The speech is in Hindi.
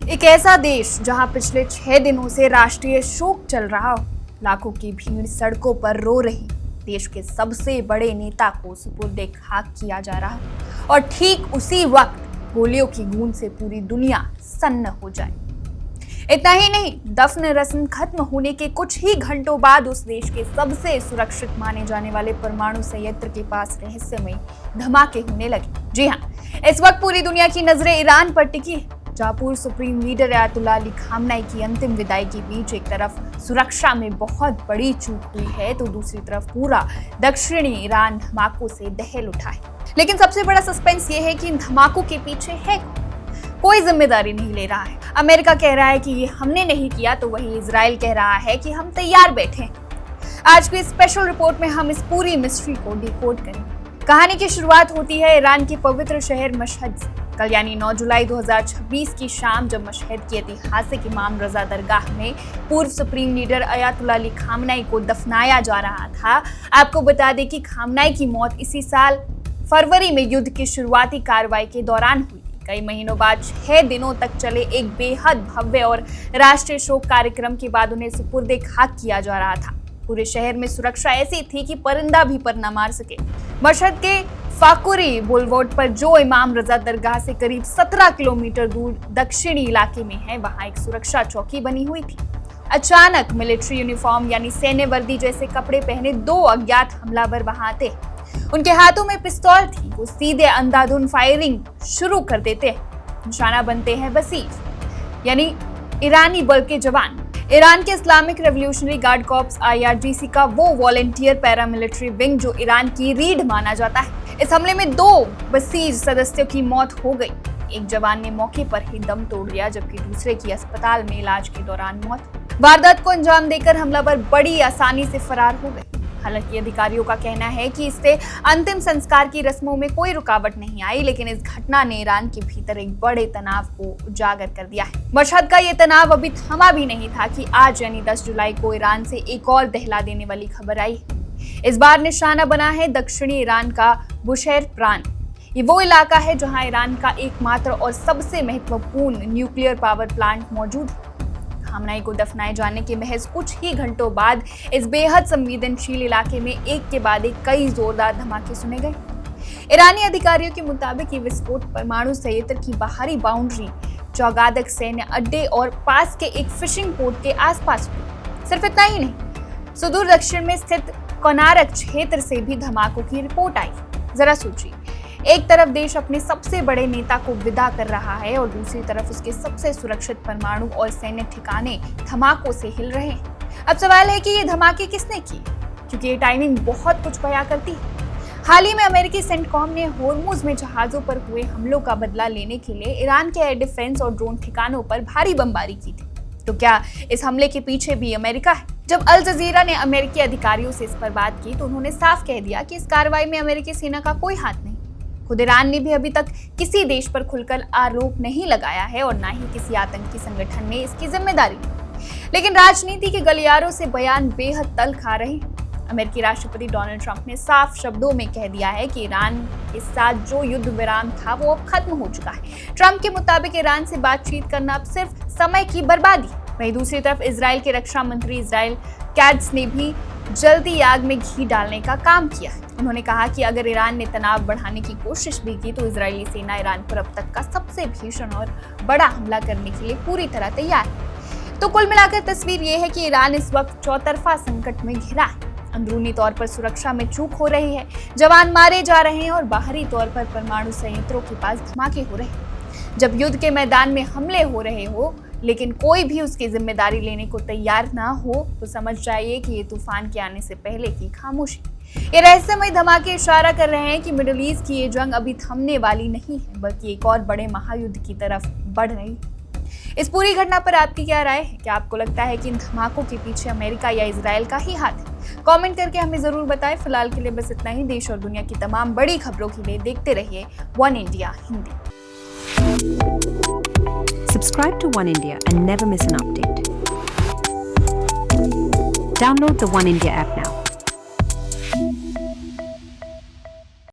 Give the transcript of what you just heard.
एक ऐसा देश जहां पिछले 6 दिनों से राष्ट्रीय शोक चल रहा हो, लाखों की भीड़ सड़कों पर रो रही, देश के सबसे बड़े नेता को सुपुर्दे खाक किया जा रहा और ठीक उसी वक्त गोलियों की गूंज से पूरी दुनिया सन्न हो जाए। इतना ही नहीं, दफन रस्म खत्म होने के कुछ ही घंटों बाद उस देश के सबसे सुरक्षित माने जाने वाले परमाणु संयंत्र के पास रहस्यमयी धमाके होने लगे। जी हाँ, इस वक्त पूरी दुनिया की नजरें ईरान पर टिकी है, जहां पूर्व supreme leader Ayatollah Ali Khamenei की अंतिम विदाई के बीच एक तरफ सुरक्षा में बहुत बड़ी चूक हुई है, तो दूसरी तरफ पूरा दक्षिणी ईरान धमाकों से दहल उठा है। लेकिन सबसे बड़ा सस्पेंस ये है कि इन धमाकों के पीछे है कोई जिम्मेदारी नहीं ले रहा है। अमेरिका कह रहा है कि ये हमने नहीं किया, तो वहीं इजराइल कह रहा है कि हम तैयार बैठे हैं। आज की स्पेशल रिपोर्ट में हम इस पूरी मिस्ट्री को डिकोड करेंगे। कहानी की शुरुआत होती है ईरान के पवित्र शहर मशहद से। कल यानी 9 जुलाई 2026 की शाम, जब मशहद की ऐतिहासिक इमाम रजा दरगाह में पूर्व supreme leader Ayatollah Ali Khamenei को दफनाया जा रहा था। आपको बता दें कि खामनेई की मौत इसी साल फरवरी में युद्ध की शुरुआती कार्रवाई के दौरान हुई। कई महीनों बाद 6 दिनों तक चले एक बेहद भव्य और राष्ट्रीय शोक कार्यक्रम के बाद उन्हें सुपुर्दे खाक किया जा रहा था। पूरे शहर में सुरक्षा ऐसी थी कि परिंदा भी पर न मार सके। मशहद के फाकुरी बुलवार्ड पर, जो इमाम रजा दरगाह से करीब 17 किलोमीटर दूर दक्षिणी इलाके में है, वहां एक सुरक्षा चौकी बनी हुई थी। अचानक मिलिट्री यूनिफॉर्म यानी सैन्य वर्दी जैसे कपड़े पहने 2 अज्ञात हमलावर वहां आते। उनके हाथों में पिस्तौल थी। वो सीधे अंधाधुंध फायरिंग शुरू कर देते। निशाना बनते हैं बसीज यानी ईरानी बल के जवान। ईरान के Islamic revolutionary guard corps IRGC का वो वॉलंटियर पैरामिलिट्री विंग जो ईरान की रीढ़ माना जाता है। इस हमले में 2 बसीज सदस्यों की मौत हो गई। एक जवान ने मौके पर ही दम तोड़ लिया, जबकि दूसरे की अस्पताल में इलाज के दौरान मौत। वारदात को अंजाम देकर हमलावर बड़ी आसानी से फरार हो गए। हालांकि अधिकारियों का कहना है कि इससे अंतिम संस्कार की रस्मों में कोई रुकावट नहीं आई, लेकिन इस घटना ने ईरान के भीतर एक बड़े तनाव को उजागर कर दिया है। मशहद का ये तनाव अभी थमा भी नहीं था कि आज यानी 10 जुलाई को ईरान से एक और दहला देने वाली खबर आई। इस बार निशाना बना है दक्षिणी ईरान का बुशैर प्रांत। ये वो इलाका है जहां ईरान का एकमात्र और सबसे महत्वपूर्ण न्यूक्लियर पावर प्लांट मौजूद है। खामनेई को दफनाए जाने के महज कुछ ही घंटों बाद इस बेहद संवेदनशील इलाके में एक के बाद एक कई जोरदार धमाके सुने गए। ईरानी अधिकारियों के मुताबिक ये विस्फोट परमाणु संयंत्र की बाहरी बाउंड्री, चौगादक सैन्य अड्डे और पास के एक फिशिंग पोर्ट के आसपास हुए। सिर्फ इतना ही नहीं, सुदूर दक्षिण में स्थित कोनारक क्षेत्र से भी धमाकों की रिपोर्ट आई। जरा सोचिए, एक तरफ देश अपने सबसे बड़े नेता को विदा कर रहा है और दूसरी तरफ उसके सबसे सुरक्षित परमाणु और सैन्य ठिकाने धमाकों से हिल रहे हैं। अब सवाल है कि ये धमाके किसने किए, क्योंकि ये टाइमिंग बहुत कुछ बयां करती है। हाल ही में अमेरिकी सेंटकॉम ने होर्मुज में जहाजों पर हुए हमलों का बदला लेने के लिए ईरान के एयर डिफेंस और ड्रोन ठिकानों पर भारी बमबारी की थी। तो क्या इस हमले के पीछे भी अमेरिका है? जब अल जजीरा ने अमेरिकी अधिकारियों से इस पर बात की, तो उन्होंने साफ कह दिया कि इस कार्रवाई में अमेरिकी सेना का कोई हाथ नहीं। खुद ईरान ने भी अभी तक किसी देश पर खुलकर आरोप नहीं लगाया है और ना ही किसी आतंकी संगठन ने इसकी जिम्मेदारी ली। लेकिन राजनीति के गलियारों से बयान बेहद तल्ख आ रहे हैं। अमेरिकी राष्ट्रपति डोनाल्ड ट्रंप ने साफ शब्दों में कह दिया है कि ईरान के साथ जो युद्ध विराम था वो अब खत्म हो चुका है। ट्रंप के मुताबिक ईरान से बातचीत करना अब सिर्फ समय की बर्बादी। वहीं दूसरी तरफ इजराइल के रक्षा मंत्री इजराइल कैट्ज ने भी जल्दी आग में घी डालने का काम किया है। उन्होंने कहा कि अगर ईरान ने तनाव बढ़ाने की कोशिश भी की, तो इजरायली सेना ईरान पर अब तक का सबसे भीषण और बड़ा हमला करने के लिए पूरी तरह तैयार है। तो कुल मिलाकर तस्वीर ये है कि ईरान इस वक्त चौतरफा संकट में घिरा है। अंदरूनी तौर पर सुरक्षा में चूक हो रही है, जवान मारे जा रहे हैं और बाहरी तौर पर परमाणु संयंत्रों के पास धमाके हो रहे हैं। जब युद्ध के मैदान में हमले हो रहे हो लेकिन कोई भी उसकी जिम्मेदारी लेने को तैयार ना हो, तो समझ जाइए कि ये तूफान के आने से पहले की खामोशी। ये रहस्यमय धमाके इशारा कर रहे हैं कि मिडिल ईस्ट की ये जंग अभी थमने वाली नहीं है, बल्कि एक और बड़े महायुद्ध की तरफ बढ़ रही है। इस पूरी घटना पर आपकी क्या राय है? क्या आपको लगता है कि इन धमाकों के पीछे अमेरिका या इजराइल का ही हाथ है? कमेंट करके हमें जरूर बताएं। फिलहाल के लिए बस इतना ही। देश और दुनिया की तमाम बड़ी खबरों के लिए देखते रहिए one India Hindi. Subscribe to One India and never miss an update. Download the One India app now.